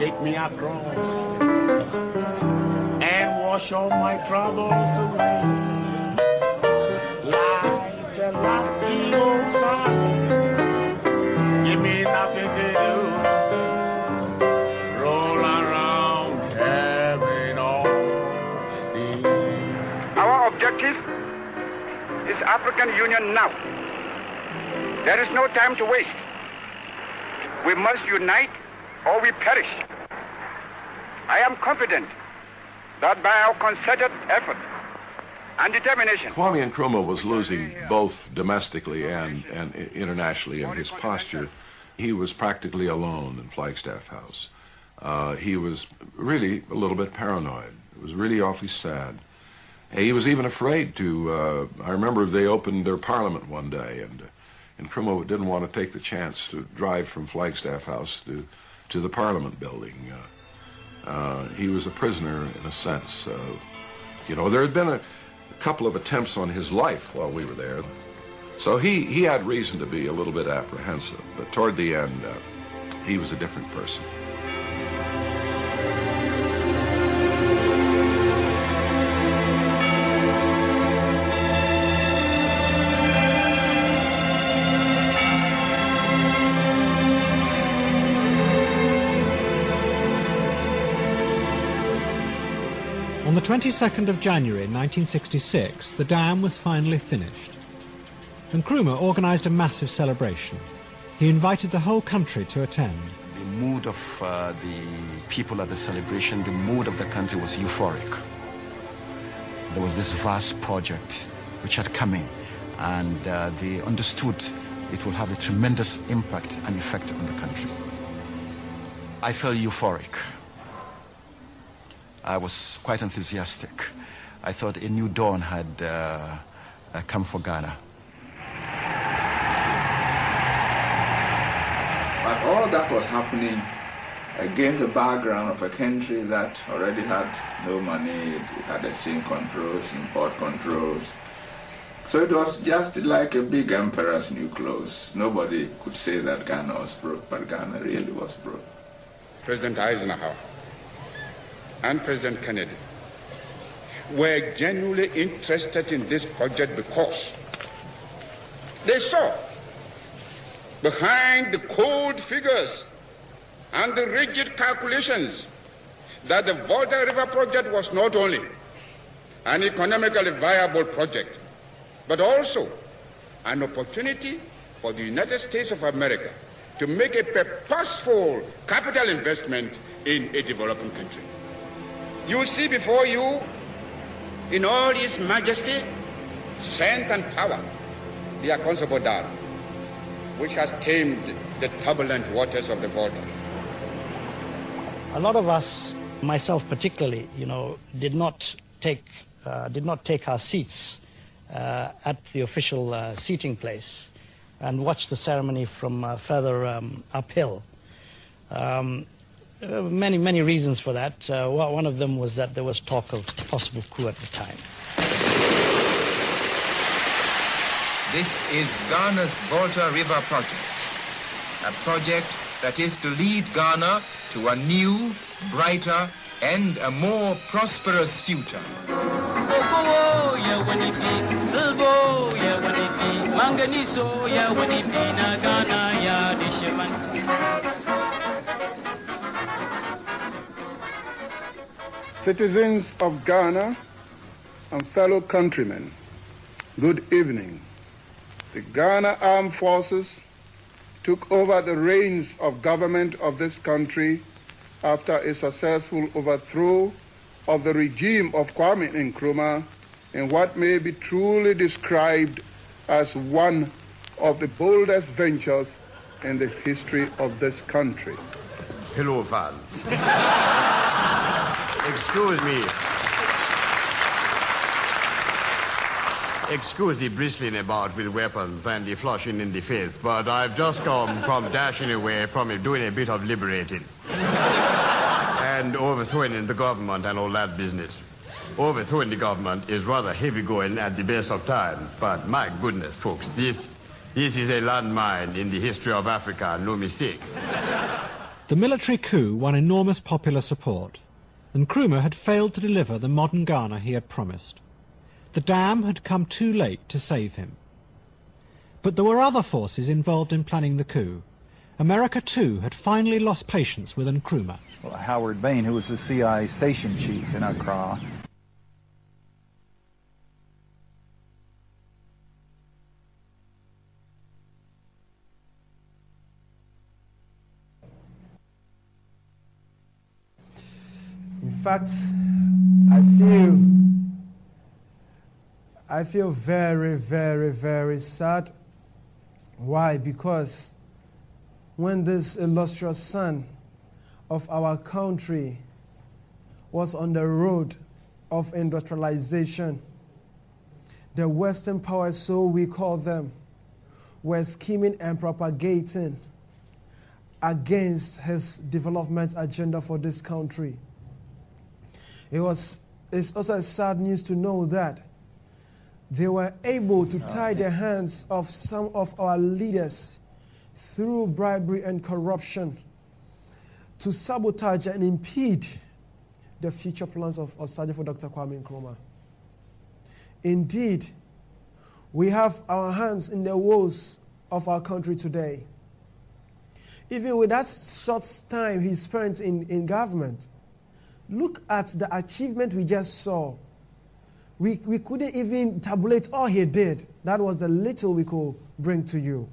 take me across and wash all my troubles away. Like the lucky old sun, give me nothing to do. Roll around heaven all day. Our objective is African Union now. There is no time to waste. We must unite or we perish. I am confident that by our concerted effort and determination... Kwame Nkrumah was losing both domestically and internationally in his posture. He was practically alone in Flagstaff House. He was really a little bit paranoid. It was really awfully sad. He was even afraid to... I remember they opened their parliament one day, and Nkrumah didn't want to take the chance to drive from Flagstaff House to the Parliament building. He was a prisoner in a sense. You know, there had been a couple of attempts on his life while we were there. So he had reason to be a little bit apprehensive, but toward the end, he was a different person. On the 22nd of January 1966, the dam was finally finished. Nkrumah organised a massive celebration. He invited the whole country to attend. The mood of the people at the celebration, the mood of the country was euphoric. There was this vast project which had come in, and they understood it will have a tremendous impact and effect on the country. I felt euphoric. I was quite enthusiastic. I thought a new dawn had come for Ghana. But all that was happening against the background of a country that already had no money, it had exchange controls, import controls. So it was just like a big emperor's new clothes. Nobody could say that Ghana was broke, but Ghana really was broke. President Eisenhower and President Kennedy were genuinely interested in this project because they saw behind the cold figures and the rigid calculations that the Volta River project was not only an economically viable project, but also an opportunity for the United States of America to make a purposeful capital investment in a developing country. You see before you, in all its majesty, strength and power, the Akonsabo Dam, which has tamed the turbulent waters of the Volta. A lot of us, myself particularly, did not take our seats at the official seating place and watch the ceremony from further uphill. Many reasons for that. One of them was that there was talk of possible coup at the time. This is Ghana's Volta River project, a project that is to lead Ghana to a new, brighter, and a more prosperous future. Citizens of Ghana and fellow countrymen, good evening. The Ghana Armed Forces took over the reins of government of this country after a successful overthrow of the regime of Kwame Nkrumah in what may be truly described as one of the boldest ventures in the history of this country. Hello, fans. Excuse me. Excuse the bristling about with weapons and the flushing in the face, but I've just come from dashing away from doing a bit of liberating and overthrowing the government and all that business. Overthrowing the government is rather heavy going at the best of times, but my goodness, folks, this is a landmine in the history of Africa, no mistake. The military coup won enormous popular support, and Nkrumah had failed to deliver the modern Ghana he had promised. The dam had come too late to save him. But there were other forces involved in planning the coup. America, too, had finally lost patience with Nkrumah. Well, Howard Bain, who was the CIA station chief in Accra, in fact, I feel very, very, very sad. Why? Because when this illustrious son of our country was on the road of industrialization, the Western powers, so we call them, were scheming and propagating against his development agenda for this country. It's also a sad news to know that they were able to tie the hands of some of our leaders through bribery and corruption to sabotage and impede the future plans of OSAGYEFO Dr. KWAME NKRUMAH. Indeed, we have our hands in the woes of our country today. Even with that short time he spent in government, look at the achievement we just saw. We couldn't even tabulate all he did. That was the little we could bring to you.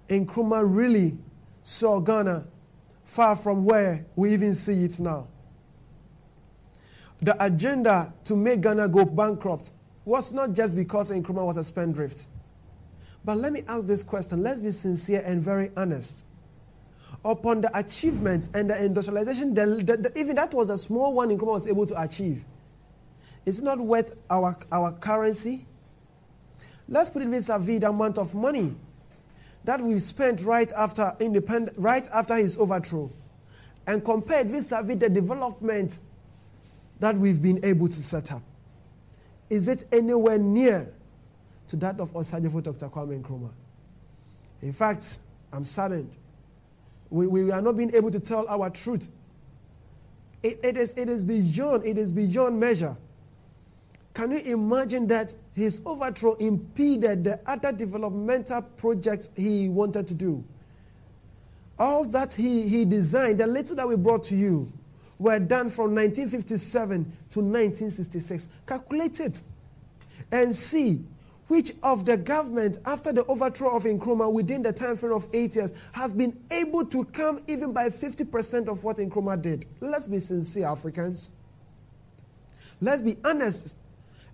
Nkrumah really saw Ghana far from where we even see it now. The agenda to make Ghana go bankrupt was not just because Nkrumah was a spendthrift. But let me ask this question. Let's be sincere and very honest. Upon the achievements and the industrialization, even that was a small one Nkrumah was able to achieve. It's not worth our currency. Let's put it vis-a-vis the amount of money that we spent right after his overthrow, and compare it vis-a-vis the development that we've been able to set up. Is it anywhere near to that of OSAGYEFO Dr. KWAME NKRUMAH? In fact, I'm saddened. We are not being able to tell our truth. It is beyond measure. Can you imagine that his overthrow impeded the other developmental projects he wanted to do? All that he designed, the little that we brought to you, were done from 1957 to 1966. Calculate it and see which of the government, after the overthrow of Nkrumah within the time frame of 8 years, has been able to come even by 50% of what Nkrumah did. Let's be sincere, Africans. Let's be honest.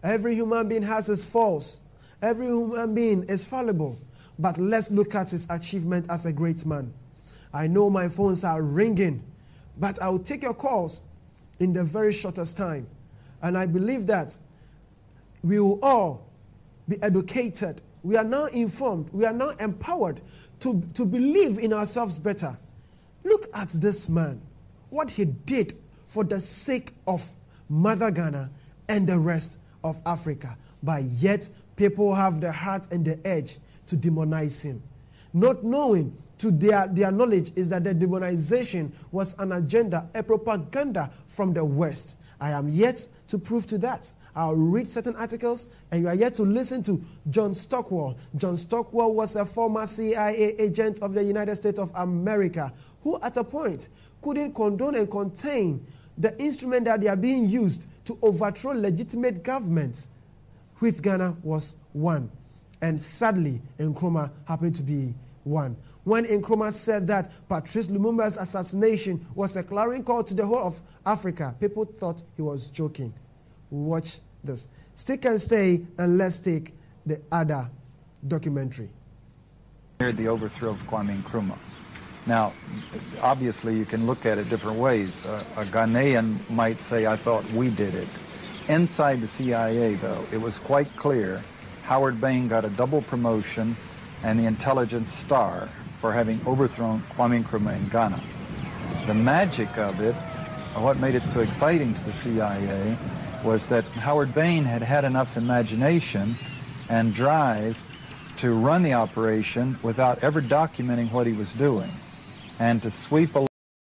Every human being has his faults. Every human being is fallible. But let's look at his achievement as a great man. I know my phones are ringing, but I will take your calls in the very shortest time. And I believe that we will all be educated. We are now informed. We are now empowered to believe in ourselves better. Look at this man, what he did for the sake of Mother Ghana and the rest of Africa. But yet, people have the heart and the edge to demonize him. Not knowing to their knowledge is that the demonization was an agenda, a propaganda from the West. I am yet to prove to that. I'll read certain articles, and you are yet to listen to John Stockwell. John Stockwell was a former CIA agent of the United States of America, who at a point couldn't condone and contain the instrument that they are being used to overthrow legitimate governments, which Ghana was one. And sadly, Nkrumah happened to be one. When Nkrumah said that Patrice Lumumba's assassination was a clarion call to the whole of Africa, people thought he was joking. Watch this. Stick and stay, and let's take the other documentary. The overthrow of KWAME NKRUMAH. Now, obviously, you can look at it different ways. A Ghanaian might say, I thought we did it. Inside the CIA, though, it was quite clear Howard Bain got a double promotion and the Intelligence Star for having overthrown KWAME NKRUMAH in Ghana. The magic of it, what made it so exciting to the CIA, was that Howard Bain had had enough imagination and drive to run the operation without ever documenting what he was doing. and to sweep